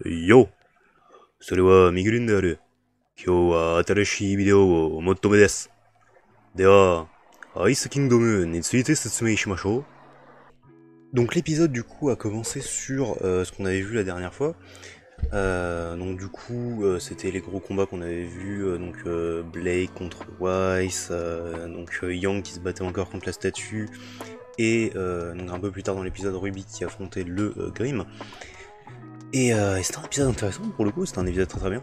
よ、それはミグリンである。今日は新しいビデオを求めです。では、アイスキングドムについて説明しましょう。Donc l'épisode du coup a commencé sur ce qu'on avait vu la dernière fois. Donc du coup c'était les gros combats qu'on avait vus, Blake contre Weiss, Yang qui se battait encore contre la statue, et donc un peu plus tard dans l'épisode Ruby qui affrontait le Grim. Et c'était un épisode intéressant pour le coup, c'était un épisode très très bien.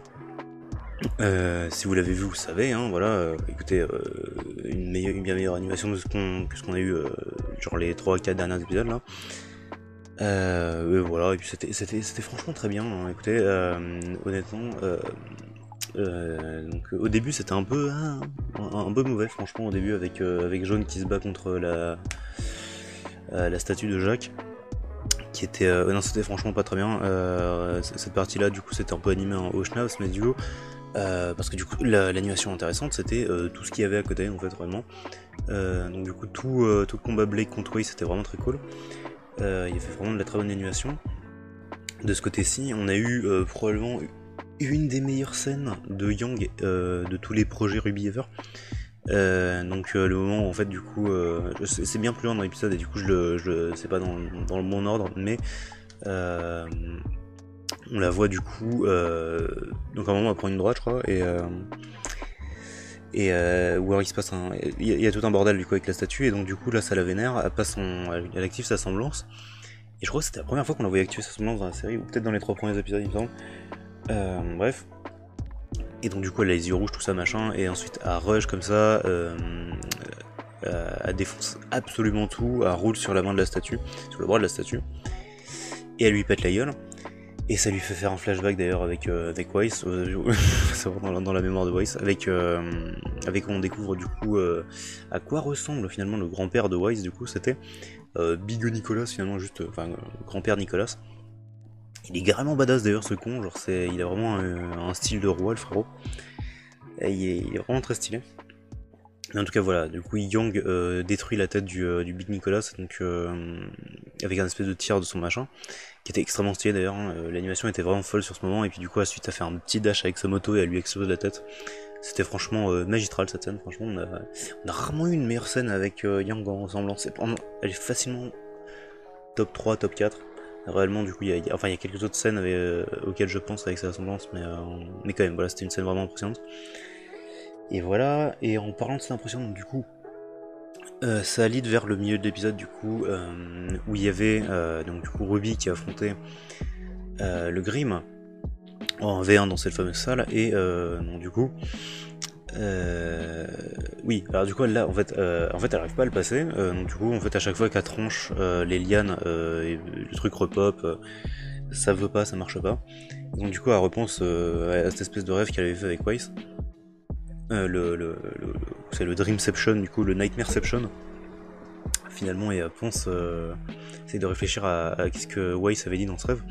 Si vous l'avez vu, vous le savez, hein, voilà, écoutez, une bien meilleure animation de que ce qu'on a eu, genre les 3-4 derniers épisodes là. Et voilà, et puis c'était franchement très bien, hein, écoutez, honnêtement, donc au début c'était un peu mauvais franchement au début avec Jaune qui se bat contre la statue de Jacques qui était non c'était franchement pas très bien, cette partie là du coup c'était un peu animé en Schnaps mais du coup parce que du coup l'animation intéressante c'était tout ce qu'il y avait à côté en fait vraiment, donc du coup tout le combat Blake contre Way c'était vraiment très cool, il a fait vraiment de la très bonne animation. De ce côté-ci on a eu probablement une des meilleures scènes de Yang de tous les projets Ruby Ever. Le moment où en fait du coup c'est bien plus loin dans l'épisode et du coup c'est pas dans le bon ordre mais on la voit du coup donc à un moment elle prend une droite je crois et où alors il se passe il y a tout un bordel du coup avec la statue et donc du coup là ça la vénère, elle active sa semblance et je crois que c'était la première fois qu'on la voyait activer sa semblance dans la série ou peut-être dans les 3 premiers épisodes il me semble, bref. Et donc du coup elle a les yeux rouges tout ça machin et ensuite elle rush comme ça, elle défonce absolument tout, elle roule sur la main de la statue, sur le bras de la statue et elle lui pète la gueule. Et ça lui fait faire un flashback d'ailleurs avec Weiss, dans la mémoire de Weiss, avec on découvre du coup à quoi ressemble finalement le grand-père de Weiss, du coup c'était Big Nicolas finalement, juste, grand-père Nicolas. Il est carrément badass d'ailleurs ce con, genre il a vraiment un style de roi le frérot. Et il est vraiment très stylé. Mais en tout cas voilà, du coup Young détruit la tête du Big Nicolas, donc avec un espèce de tir de son machin, qui était extrêmement stylé d'ailleurs, hein. L'animation était vraiment folle sur ce moment, et puis du coup ensuite elle fait un petit dash avec sa moto et elle lui explose la tête. C'était franchement magistral cette scène, franchement on a rarement eu une meilleure scène avec Yang en ressemblance, elle est facilement top 3, top 4. Réellement du coup il y a quelques autres scènes auxquelles je pense avec sa ressemblance, mais quand même voilà c'était une scène vraiment impressionnante. Et voilà, et en parlant de cette impression, donc, du coup, ça lead vers le milieu de l'épisode du coup, où il y avait donc du coup Ruby qui affrontait le Grim en V1 dans cette fameuse salle, et donc du coup, oui, alors du coup là en fait elle arrive pas à le passer, donc du coup en fait à chaque fois qu'elle tranche les lianes, et le truc repop, ça veut pas, ça marche pas, donc du coup elle repense à cette espèce de rêve qu'elle avait fait avec Weiss. C'est le Dreamception, du coup, le Nightmareception. Finalement, et pense, essaye de réfléchir à ce que Weiss avait dit dans ce rêve.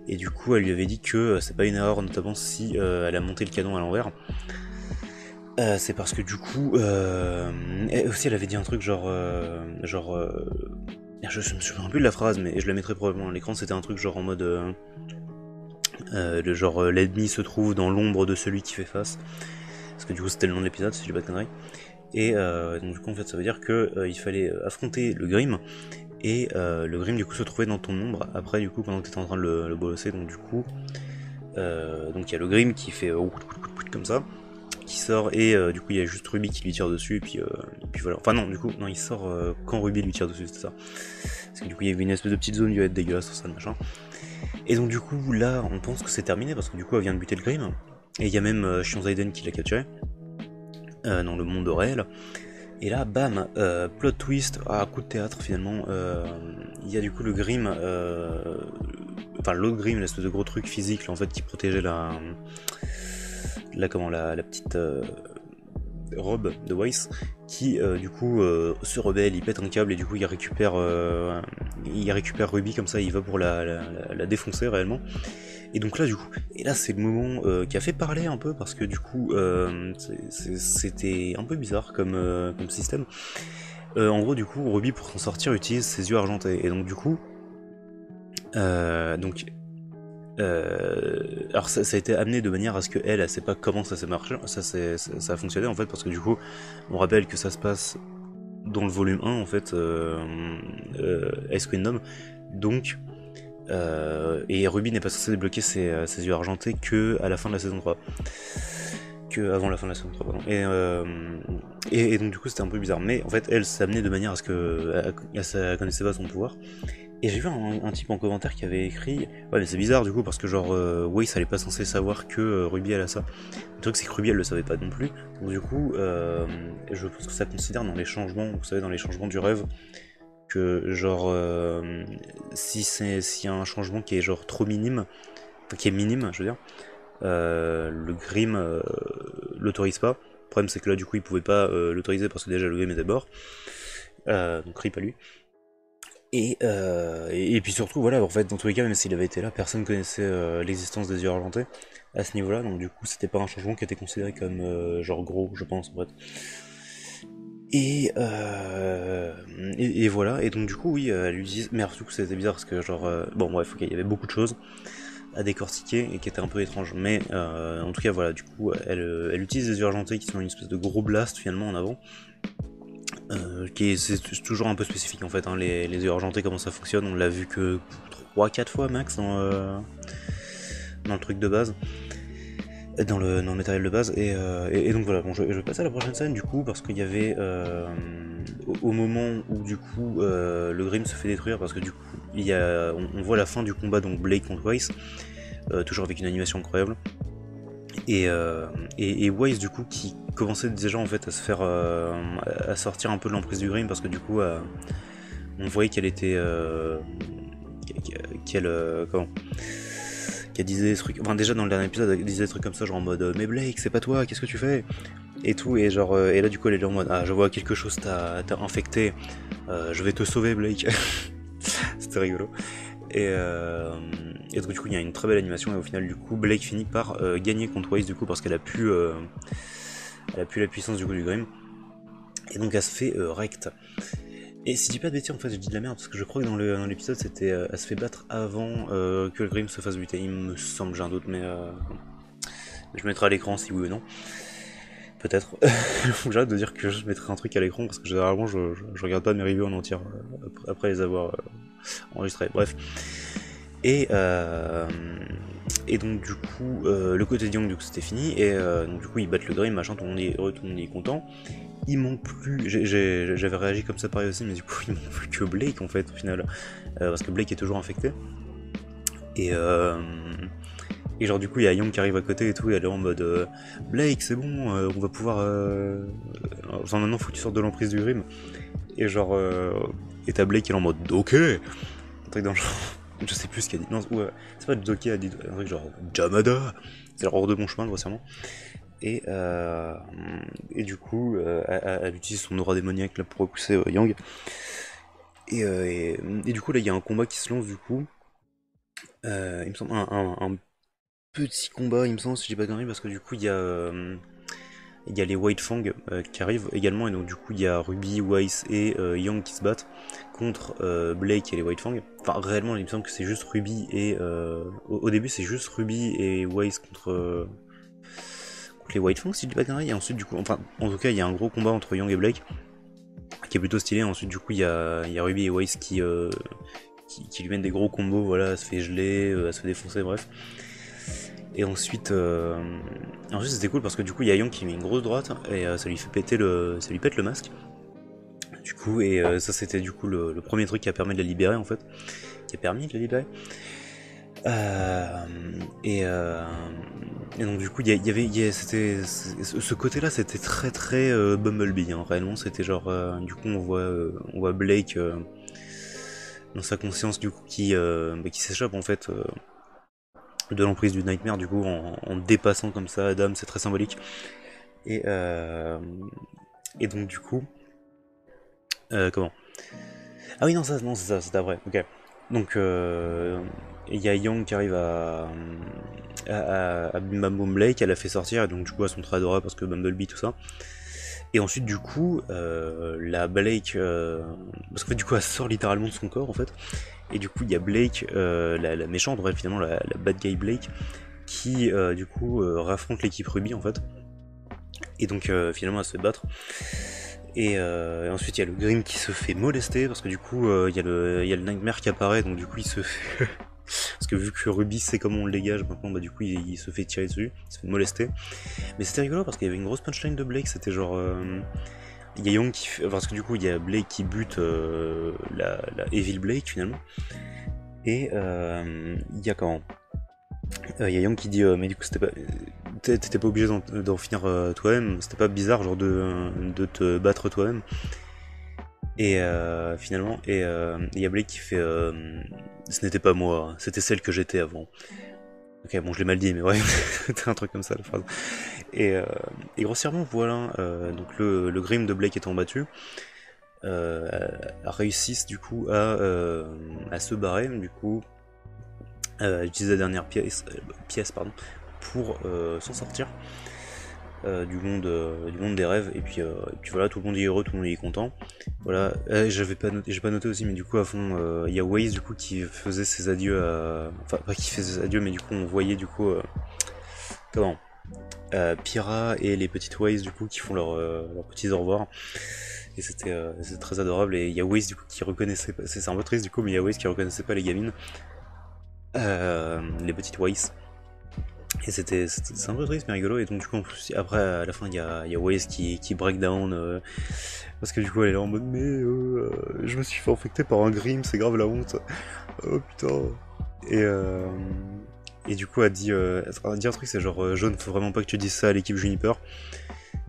Et du coup, elle lui avait dit que c'est pas une erreur, notamment si elle a monté le canon à l'envers. C'est parce que du coup, aussi elle avait dit un truc genre, je me souviens plus de la phrase, mais je la mettrai probablement à l'écran. C'était un truc genre en mode, l'ennemi se trouve dans l'ombre de celui qui fait face. Parce que du coup c'était le nom de l'épisode, si je dis pas de conneries. Et donc du coup en fait ça veut dire que il fallait affronter le Grim, et le Grim du coup se trouvait dans ton ombre après du coup pendant que t'étais en train de le bolosser, donc du coup donc il y a le Grim qui fait comme ça, qui sort, et du coup il y a juste Ruby qui lui tire dessus, et puis voilà, enfin non du coup non il sort quand Ruby lui tire dessus, c'est ça, parce que du coup il y avait une espèce de petite zone violette dégueulasse sur ça machin, et donc du coup là on pense que c'est terminé parce que du coup elle vient de buter le Grim, et il y a même Shion Zaiden qui l'a capturé dans le monde réel. Et là, bam, plot twist, coup de théâtre finalement. Il y a du coup le Grim, l'autre Grim, l'espèce de gros truc physique là, en fait, qui protégeait la petite robe de Weiss, qui du coup se rebelle, il pète un câble et du coup il récupère Ruby comme ça, il va pour la défoncer réellement. Et donc là du coup, et là c'est le moment qui a fait parler un peu parce que du coup c'était un peu bizarre comme système. En gros du coup Ruby pour s'en sortir utilise ses yeux argentés, et donc du coup donc Alors ça a été amené de manière à ce que elle sait pas comment ça s'est marché, ça a fonctionné en fait, parce que du coup, on rappelle que ça se passe dans le volume 1 en fait, Ice Kingdom, donc et Ruby n'est pas censé débloquer ses yeux argentés que à la fin de la saison 3. Que avant la fin de la saison 3, pardon. Et donc du coup c'était un peu bizarre. Mais en fait elle s'est amenée de manière à ce que elle connaissait pas son pouvoir. Et j'ai vu un type en commentaire qui avait écrit ouais mais c'est bizarre du coup parce que genre Waze elle est pas censée savoir que Ruby elle a ça. Le truc c'est que Ruby elle le savait pas non plus. Donc du coup je pense que ça considère dans les changements, vous savez dans les changements du rêve, que genre s'il y a un changement qui est genre trop minime, enfin qui est minime je veux dire, le Grim l'autorise pas. Le problème c'est que là du coup il pouvait pas l'autoriser parce que déjà le Grim était mort, donc rip à lui. Et puis surtout voilà en fait dans tous les cas même s'il avait été là personne connaissait l'existence des yeux argentés à ce niveau là, donc du coup c'était pas un changement qui était considéré comme genre gros je pense en fait. Et voilà, et donc du coup oui elle utilise, mais alors, du coup c'était bizarre parce que genre bon bref ok il y avait beaucoup de choses à décortiquer et qui étaient un peu étranges, mais en tout cas voilà du coup elle utilise des yeux argentés qui sont une espèce de gros blast finalement en avant, c'est toujours un peu spécifique en fait hein, les yeux argentés comment ça fonctionne, on l'a vu que 3-4 fois max dans le truc de base, dans le matériel de base, et donc voilà, bon je vais passer à la prochaine scène du coup parce qu'il y avait au moment où du coup le Grim se fait détruire parce que du coup on voit la fin du combat donc Blake contre Weiss, toujours avec une animation incroyable, et Weiss du coup qui commençait déjà en fait à se faire à sortir un peu de l'emprise du Grim parce que du coup on voyait qu'elle était comment qu'elle disait des trucs, enfin déjà dans le dernier épisode elle disait des trucs comme ça genre en mode mais Blake c'est pas toi, qu'est-ce que tu fais et tout, et genre et là du coup elle est en mode ah je vois quelque chose t'as infecté, je vais te sauver Blake. C'était rigolo. Et donc du coup il y a une très belle animation et au final du coup Blake finit par gagner contre Weiss du coup parce qu'elle a pu la puissance du coup du Grim, et donc elle se fait recte. Et si je dis pas de bêtises en fait je dis de la merde parce que je crois que dans l'épisode c'était elle se fait battre avant que le Grim se fasse buter, il me semble, j'ai un doute, mais je mettrai à l'écran si oui ou non. Peut-être. Faut que j'arrête de dire que je mettrai un truc à l'écran parce que généralement je regarde pas mes reviews en entière après les avoir enregistrés. Bref. Et donc du coup le côté de Young du coup c'était fini, et donc du coup ils battent le Grim machin, tout le monde est heureux, tout le monde est content. Il manque plus, j'avais réagi comme ça pareil aussi, mais du coup il manque plus que Blake en fait au final, parce que Blake est toujours infecté. Et genre du coup il y a Young qui arrive à côté et tout, et elle est en mode Blake c'est bon, on va pouvoir enfin maintenant faut que tu sortes de l'emprise du Grim. Et genre et t'as Blake qui est en mode ok, un truc dans le genre, je sais plus ce qu'elle dit, non ouais, c'est pas Doki, elle dit un truc genre Jamada, c'est hors de mon chemin grossièrement. Et du coup elle utilise son aura démoniaque là pour repousser Yang, et du coup là il y a un combat qui se lance du coup, il me semble un petit combat, il me semble, si j'ai pas de conneries, parce que du coup il y a les White Fang qui arrivent également, et donc du coup il y a Ruby, Weiss et Young qui se battent contre Blake et les White Fang. Enfin réellement il me semble que c'est juste Ruby et au début c'est juste Ruby et Weiss contre les White Fang si je dis pas de conneries, et ensuite du coup, enfin en tout cas il y a un gros combat entre Young et Blake qui est plutôt stylé. Ensuite du coup il y a Ruby et Weiss qui lui mènent des gros combos, voilà, elle se fait geler, elle se fait défoncer, bref. Et ensuite c'était cool parce que du coup il y a Young qui met une grosse droite et ça lui pète le masque. Du coup, et ça c'était du coup le premier truc qui a permis de la libérer en fait. Qui a permis de la libérer. Et donc du coup c'était ce côté-là, c'était très très Bumblebee hein, réellement c'était genre du coup on voit Blake dans sa conscience du coup qui s'échappe en fait de l'emprise du Nightmare du coup en dépassant comme ça Adam, c'est très symbolique. Et donc du coup comment, ah oui non c'est ça c'est après, ok. Donc il y a Young qui arrive à Bim Bam Boom Blake, elle a fait sortir, et donc du coup elles sont très adorables parce que Bumblebee tout ça. Et ensuite du coup, la Blake, parce qu'en fait du coup elle sort littéralement de son corps en fait, et du coup il y a Blake, la méchante, en fait finalement la bad guy Blake, qui du coup raffronte l'équipe Ruby en fait, et donc finalement elle se fait battre. Et ensuite il y a le Grim qui se fait molester, parce que du coup il y a le Nightmare qui apparaît, donc du coup il se fait... Parce que vu que Ruby sait comment on le dégage maintenant, bah du coup il se fait tirer dessus, il se fait molester. Mais c'était rigolo parce qu'il y avait une grosse punchline de Blake, c'était genre... il y a Young qui fait... Parce que du coup il y a Blake qui bute la Evil Blake finalement. Et il y a comment il y a Young qui dit mais du coup c'était pas... T'étais pas obligé d'en finir toi-même, c'était pas bizarre genre de te battre toi-même. Et finalement, et il y a Blake qui fait ce n'était pas moi, c'était celle que j'étais avant. Ok, bon, je l'ai mal dit, mais ouais, c'était un truc comme ça la phrase. Et grossièrement, voilà, donc le Grim de Blake étant battu, réussissent du coup à se barrer, du coup, utiliser la dernière pièce pour s'en sortir. Du monde des rêves, et puis voilà, tout le monde est heureux, tout le monde est content. Voilà, j'ai pas noté aussi, mais du coup à fond il y a Waze du coup qui faisait ses adieux enfin pas qui faisait ses adieux, mais du coup on voyait du coup comment Pyra et les petites Waze du coup qui font leurs petits au revoir, et c'était très adorable. Et il y a Waze du coup qui reconnaissait pas, c'est un peu triste du coup, mais il y a Waze qui reconnaissait pas les gamines, les petites Waze. Et c'est un peu triste mais rigolo. Et donc du coup en plus, après à la fin il y a Waze qui break down parce que du coup elle est là en mode mais je me suis fait infecter par un Grim, c'est grave la honte. Oh putain. Et du coup elle dit un truc, c'est genre Jaune, faut vraiment pas que tu dises ça à l'équipe Juniper,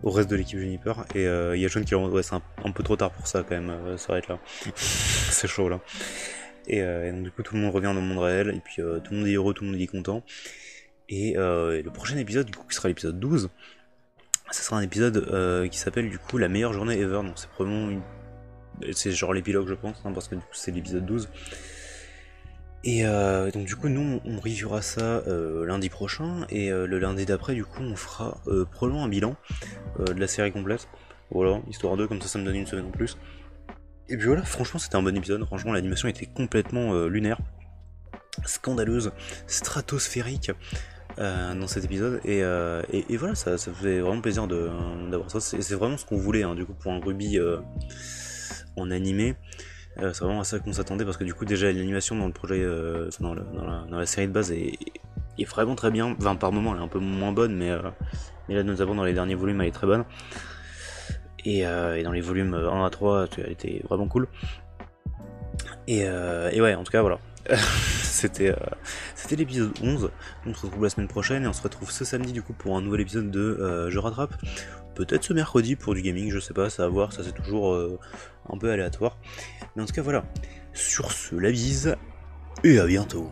au reste de l'équipe Juniper. Et il y a Jaune qui ouais c'est un peu trop tard pour ça quand même, ça va être là. C'est chaud là. Et donc du coup tout le monde revient dans le monde réel, et puis tout le monde est heureux, tout le monde est content. Et le prochain épisode, du coup, qui sera l'épisode 12, ce sera un épisode qui s'appelle du coup La meilleure journée ever. Donc c'est probablement c'est genre l'épilogue, je pense, hein, parce que du coup c'est l'épisode 12. Et donc du coup nous on reviewera ça lundi prochain, et le lundi d'après du coup on fera probablement un bilan de la série complète. Voilà, histoire de, comme ça me donne une semaine en plus. Et puis voilà, franchement c'était un bon épisode, franchement l'animation était complètement lunaire, scandaleuse, stratosphérique. Dans cet épisode, et voilà, ça fait vraiment plaisir d'avoir ça. C'est vraiment ce qu'on voulait, hein, du coup, pour un Ruby en animé. C'est vraiment à ça qu'on s'attendait, parce que du coup déjà l'animation dans le projet, dans la série de base est vraiment très bien. Enfin, par moments elle est un peu moins bonne, mais là notamment dans les derniers volumes elle est très bonne, et dans les volumes 1 à 3 elle était vraiment cool. Et ouais, en tout cas voilà. C'était l'épisode 11. On se retrouve la semaine prochaine, et on se retrouve ce samedi du coup pour un nouvel épisode de Je rattrape. Peut-être ce mercredi pour du gaming, je sais pas, ça va voir, ça c'est toujours un peu aléatoire. Mais en tout cas voilà. Sur ce, la bise, et à bientôt.